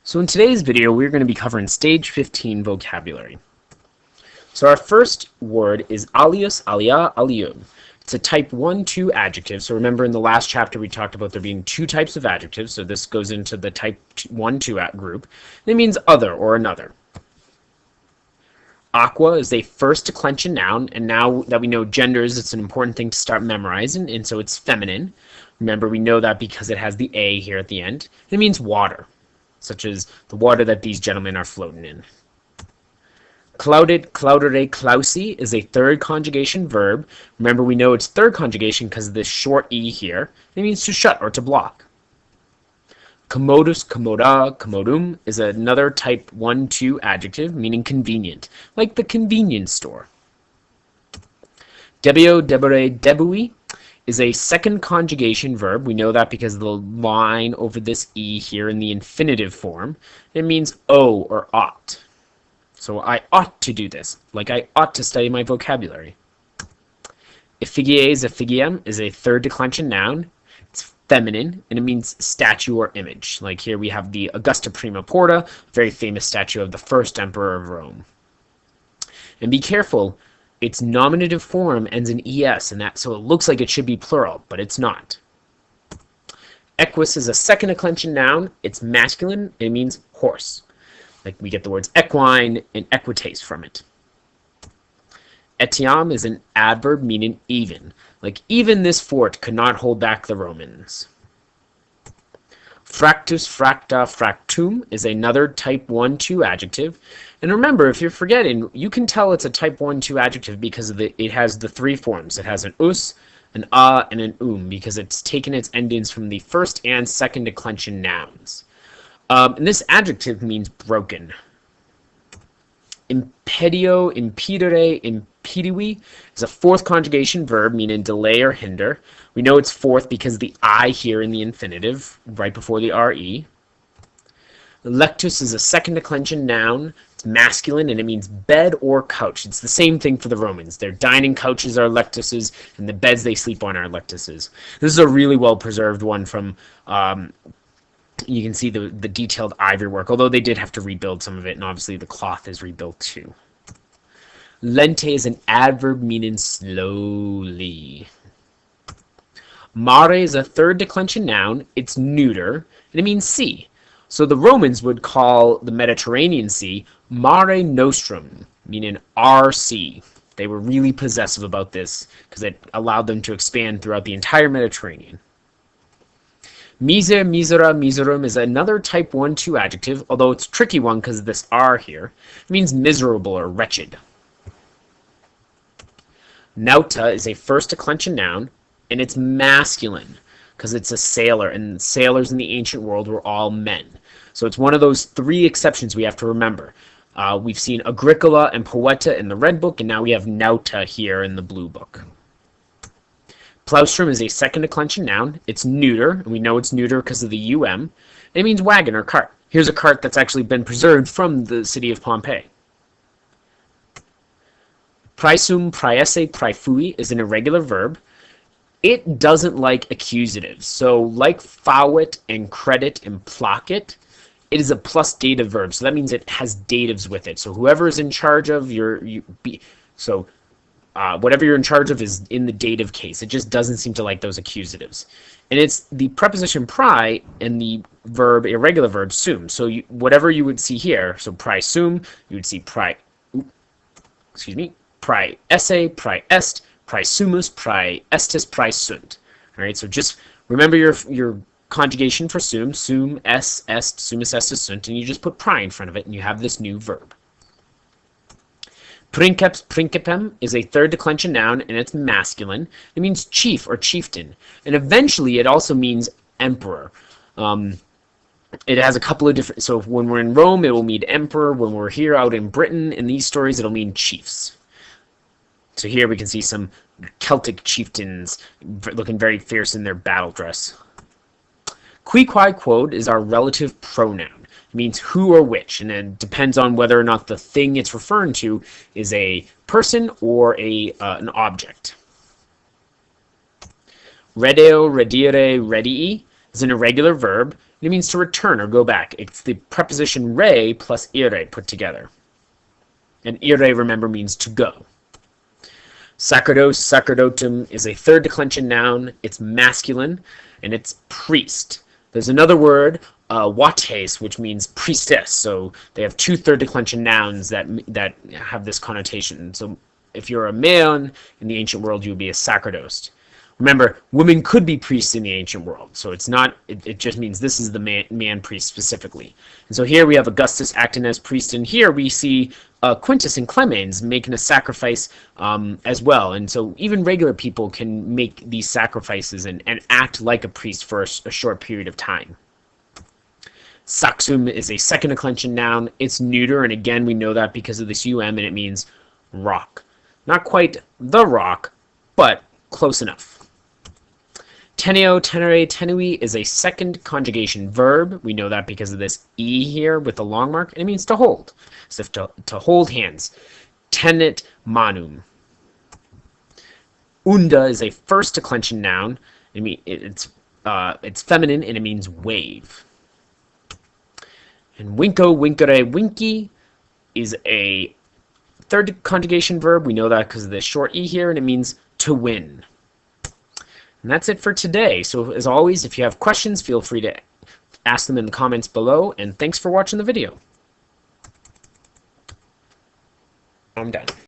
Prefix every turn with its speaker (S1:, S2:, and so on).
S1: So in today's video, we're going to be covering stage 15 vocabulary. So our first word is alius, alia, alium. It's a type 1-2 adjective. So remember in the last chapter we talked about there being two types of adjectives. So this goes into the type 1-2 group. It means other or another. Aqua is a first declension noun, and now that we know genders, it's an important thing to start memorizing, and so it's feminine. Remember, we know that because it has the A here at the end. It means water, such as the water that these gentlemen are floating in. Clauded, claudere, clausī is a third conjugation verb. Remember, we know it's third conjugation because of this short E here. It means to shut or to block. Commodus, commoda, commodum is another type 1-2 adjective meaning convenient, like the convenience store. Debeo, debere, debui is a second conjugation verb. We know that because of the line over this E here in the infinitive form. It means owe or ought. So I ought to do this, like I ought to study my vocabulary. Effigies, effigiem is a third declension noun. It's feminine, and it means statue or image. Like here we have the Augusta Prima Porta, very famous statue of the first emperor of Rome. And be careful, its nominative form ends in es, and that so it looks like it should be plural, but it's not. Equus is a second declension noun. It's masculine. It means horse. Like we get the words equine and equites from it. Etiam is an adverb meaning even. Like even this fort could not hold back the Romans. Fractus, fracta, fractum is another type 1-2 adjective. And remember, if you're forgetting, you can tell it's a type 1-2 adjective because of it has the three forms. It has an us, an a, and an because it's taken its endings from the first and second declension nouns. And this adjective means broken. Impedio, impedire, impedivī is a fourth conjugation verb meaning delay or hinder. We know it's fourth because the I here in the infinitive, right before the RE. Lectus is a second declension noun. It's masculine and it means bed or couch. It's the same thing for the Romans. Their dining couches are lectuses and the beds they sleep on are lectuses. This is a really well preserved one from you can see the detailed ivory work, although they did have to rebuild some of it, and obviously the cloth is rebuilt too. Lente is an adverb meaning slowly. Mare is a third declension noun. It's neuter, and it means sea. So the Romans would call the Mediterranean Sea Mare Nostrum, meaning our sea. They were really possessive about this because it allowed them to expand throughout the entire Mediterranean. Misera, miserum is another type 1-2 adjective, although it's a tricky one because of this R here. It means miserable or wretched. Nauta is a first declension noun, and it's masculine because it's a sailor, and sailors in the ancient world were all men. So it's one of those three exceptions we have to remember. We've seen Agricola and Poeta in the red book, and now we have nauta here in the blue book. Plaustrum is a second declension noun. It's neuter, and we know it's neuter because of the and it means wagon or cart. Here's a cart that's actually been preserved from the city of Pompeii. Praesum, praese, praefui is an irregular verb. It doesn't like accusatives. So like fauit and credit and placet, it is a plus dative verb. So that means it has datives with it. So whoever is in charge of whatever you're in charge of is in the dative case. It just doesn't seem to like those accusatives. And it's the preposition pri and the verb, irregular verb, sum. So whatever you would see here, so praesum, you would see praese, praest, praesumus, praestis, praesunt. All right, so just remember your conjugation for sum est, sumus estis sunt, and you just put pri in front of it, and you have this new verb. Princeps, principem is a third declension noun, and it's masculine. It means chief or chieftain, and eventually it also means emperor. It has a couple of different. So when we're in Rome, it will mean emperor. When we're here out in Britain, in these stories, it'll mean chiefs. So here we can see some Celtic chieftains looking very fierce in their battle dress. Qui, quae, quod is our relative pronoun. It means who or which, and it depends on whether or not the thing it's referring to is a person or an object. Redeo, redire, redii is an irregular verb. It means to return or go back. It's the preposition re plus ire put together. And ire, remember, means to go. Sacerdos, sacerdotem is a third declension noun. It's masculine, and it's priest. There's another word, wates, which means priestess. So they have two third declension nouns that have this connotation. So if you're a male in the ancient world, you would be a sacerdos. Remember, women could be priests in the ancient world, so it's not. It just means this is the man priest specifically. And so here we have Augustus acting as priest, and here we see Quintus and Clemens making a sacrifice as well. And so even regular people can make these sacrifices and act like a priest for a short period of time. Saxum is a second declension noun. It's neuter, and again we know that because of this and it means rock. Not quite the rock, but close enough. Teneo, tenere, tenui is a second conjugation verb. We know that because of this e here with the long mark. It means to hold, as if to hold hands. Tenet manum. Unda is a first declension noun. It's feminine and it means wave. And winco, vincere, vinci is a third conjugation verb. We know that because of the short e here, and it means to win. And that's it for today. So as always, if you have questions, feel free to ask them in the comments below. And thanks for watching the video. I'm done.